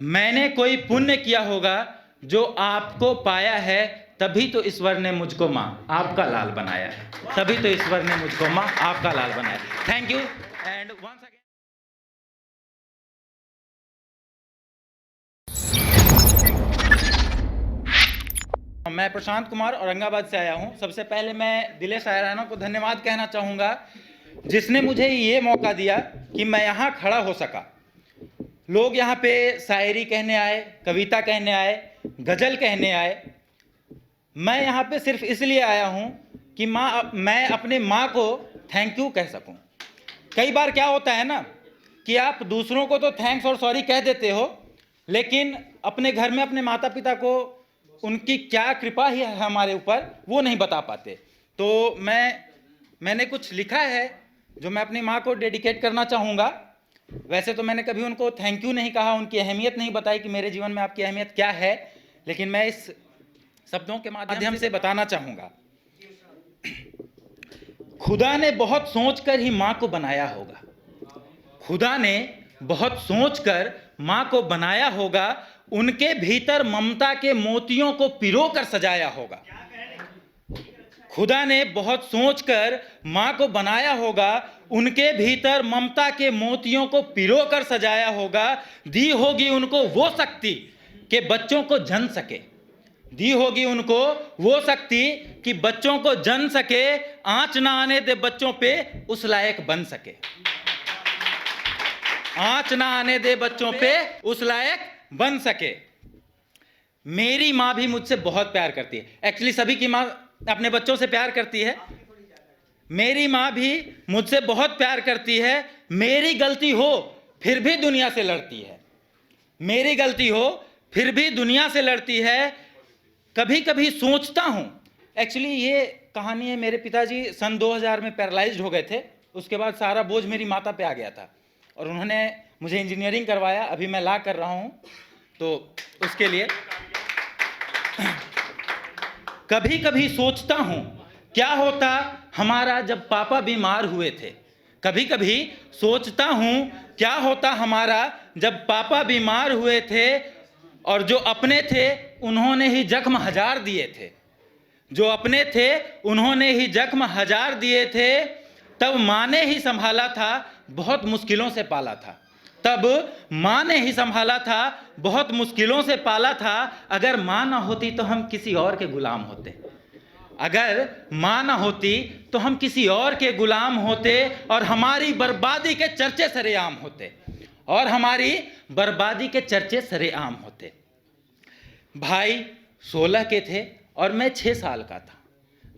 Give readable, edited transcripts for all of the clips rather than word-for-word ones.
मैंने कोई पुण्य किया होगा जो आपको पाया है, तभी तो ईश्वर ने मुझको माँ आपका लाल बनाया है, तभी तो ईश्वर ने मुझको माँ आपका लाल बनाया। Thank you and once again. मैं प्रशांत कुमार औरंगाबाद से आया हूं। सबसे पहले मैं दिले शायराना को धन्यवाद कहना चाहूँगा, जिसने मुझे ये मौका दिया कि मैं यहाँ खड़ा हो सका। लोग यहाँ पे शायरी कहने आए, कविता कहने आए, गज़ल कहने आए। मैं यहाँ पे सिर्फ इसलिए आया हूँ कि मैं अपने माँ को थैंक यू कह सकूँ। कई बार क्या होता है ना कि आप दूसरों को तो थैंक्स और सॉरी कह देते हो, लेकिन अपने घर में अपने माता पिता को उनकी क्या कृपा ही है हमारे ऊपर, वो नहीं बता पाते। तो मैंने कुछ लिखा है जो मैं अपनी माँ को डेडिकेट करना चाहूँगा। वैसे तो मैंने कभी उनको थैंक यू नहीं कहा, उनकी अहमियत नहीं बताई कि मेरे जीवन में आपकी अहमियत क्या है, लेकिन मैं इस शब्दों के माध्यम से बताना चाहूँगा। खुदा ने बहुत सोचकर ही माँ को बनाया होगा, खुदा ने बहुत सोचकर माँ को बनाया होगा, उनके भीतर ममता के मोतियों को पिरो कर सजाया होगा। खुदा ने बहुत सोचकर माँ को बनाया होगा, उनके भीतर ममता के मोतियों को पिरो कर सजाया होगा। दी होगी उनको वो शक्ति कि बच्चों को जन सके, दी होगी उनको वो शक्ति कि बच्चों को जन सके, आंच ना आने दे बच्चों पे उस लायक बन सके, आंच ना आने दे बच्चों पे उस लायक बन सके। मेरी माँ भी मुझसे बहुत प्यार करती है। एक्चुअली सभी की माँ अपने बच्चों से प्यार करती है, मेरी माँ भी मुझसे बहुत प्यार करती है। मेरी गलती हो फिर भी दुनिया से लड़ती है, मेरी गलती हो फिर भी दुनिया से लड़ती है। कभी कभी सोचता हूँ, एक्चुअली ये कहानी है, मेरे पिताजी सन 2000 में पैरालाइज्ड हो गए थे। उसके बाद सारा बोझ मेरी माता पे आ गया था और उन्होंने मुझे इंजीनियरिंग करवाया। अभी मैं लॉ कर रहा हूँ, तो उसके लिए कभी कभी सोचता हूँ क्या होता हमारा जब पापा बीमार हुए थे। कभी कभी सोचता हूँ क्या होता हमारा जब पापा बीमार हुए थे और जो अपने थे उन्होंने ही जख्म हजार दिए थे, जो अपने थे उन्होंने ही जख्म हजार दिए थे। तब माँ ने ही संभाला था, बहुत मुश्किलों से पाला था, तब माँ ने ही संभाला था, बहुत मुश्किलों से पाला था। अगर माँ ना होती तो हम किसी और के गुलाम होते, अगर माँ ना होती तो हम किसी और के गुलाम होते और हमारी बर्बादी के चर्चे सरेआम होते, और हमारी बर्बादी के चर्चे सरेआम होते। भाई 16 के थे और मैं 6 साल का था,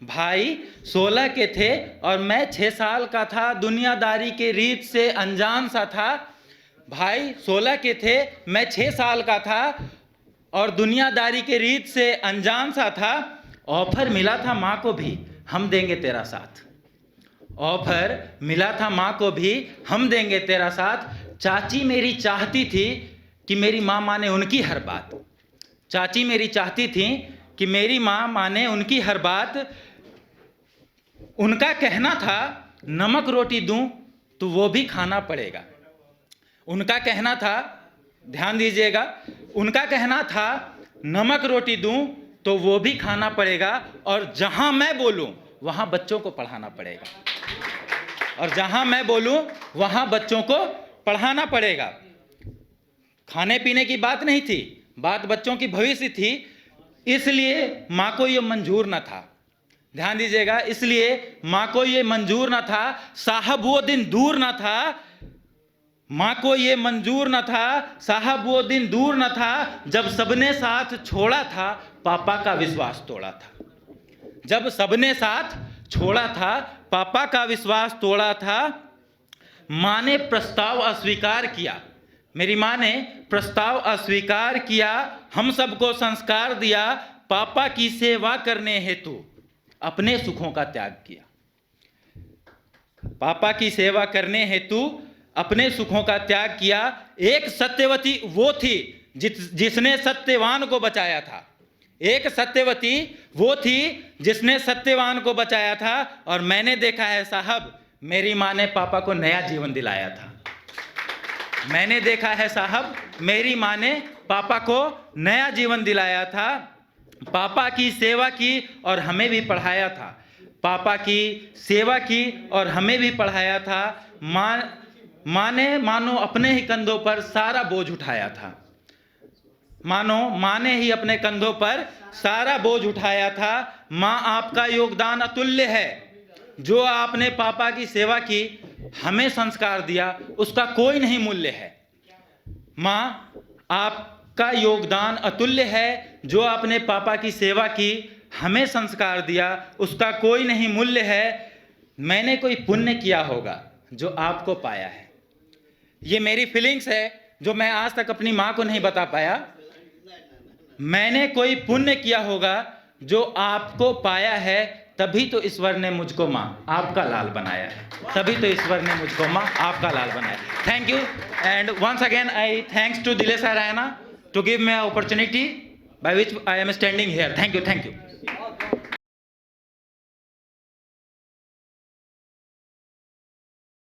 भाई 16 के थे और मैं 6 साल का था, दुनियादारी के रीत से अनजान सा था। भाई 16 के थे, मैं 6 साल का था और दुनियादारी के रीत से अनजान सा था। ऑफर मिला था माँ को भी, हम देंगे तेरा साथ, ऑफर मिला था माँ को भी, हम देंगे तेरा साथ। चाची मेरी चाहती थी कि मेरी माँ माने उनकी हर बात, चाची मेरी चाहती थी कि मेरी माँ माने उनकी हर बात। उनका कहना था नमक रोटी दूं तो वो भी खाना पड़ेगा, उनका कहना था, ध्यान दीजिएगा, उनका कहना था नमक रोटी दूं तो वो भी खाना पड़ेगा, और जहां मैं बोलूं वहां बच्चों को पढ़ाना पड़ेगा, और जहां मैं बोलूं वहां बच्चों को पढ़ाना पड़ेगा। खाने पीने की बात नहीं थी, बात बच्चों की भविष्य थी, इसलिए माँ को ये मंजूर न था, ध्यान दीजिएगा, इसलिए माँ को ये मंजूर न था। साहब वो दिन दूर न था, माँ को ये मंजूर न था, साहब वो दिन दूर न था, जब सबने साथ छोड़ा था पापा का विश्वास तोड़ा था, जब सबने साथ छोड़ा था पापा का विश्वास तोड़ा था। माँ ने प्रस्ताव अस्वीकार किया, मेरी माँ ने प्रस्ताव अस्वीकार किया, हम सबको संस्कार दिया, पापा की सेवा करने हेतु अपने सुखों का त्याग किया, पापा की सेवा करने हेतु अपने सुखों का त्याग किया। एक सत्यवती वो थी जिसने सत्यवान को बचाया था, एक सत्यवती वो थी जिसने सत्यवान को बचाया था, और मैंने देखा है साहब मेरी माँ ने पापा को नया जीवन दिलाया था, मैंने देखा है साहब मेरी माँ ने पापा को नया जीवन दिलाया था, पापा की सेवा की और हमें भी पढ़ाया था। पापा की सेवा की और हमें भी पढ़ाया था। माँ ने मानो अपने ही कंधों पर सारा बोझ उठाया था। मानो माँ ने ही अपने कंधों पर सारा बोझ उठाया था। माँ, आपका योगदान अतुल्य है। जो आपने पापा की सेवा की, हमें संस्कार दिया, उसका कोई नहीं मूल्य है। माँ, आपका योगदान अतुल्य है। जो आपने पापा की सेवा की, हमें संस्कार दिया, उसका कोई नहीं मूल्य है। मैंने कोई पुण्य किया होगा जो आपको पाया है। ये मेरी फीलिंग्स है जो मैं आज तक अपनी माँ को नहीं बता पाया। मैंने कोई पुण्य किया होगा जो आपको पाया है, तभी तो ईश्वर ने मुझको माँ आपका लाल बनाया है। तभी तो ईश्वर ने मुझको माँ आपका लाल बनाया। Thank you and once again I thanks to Dilesh Raina to give me opportunity by which I am standing here. Thank you.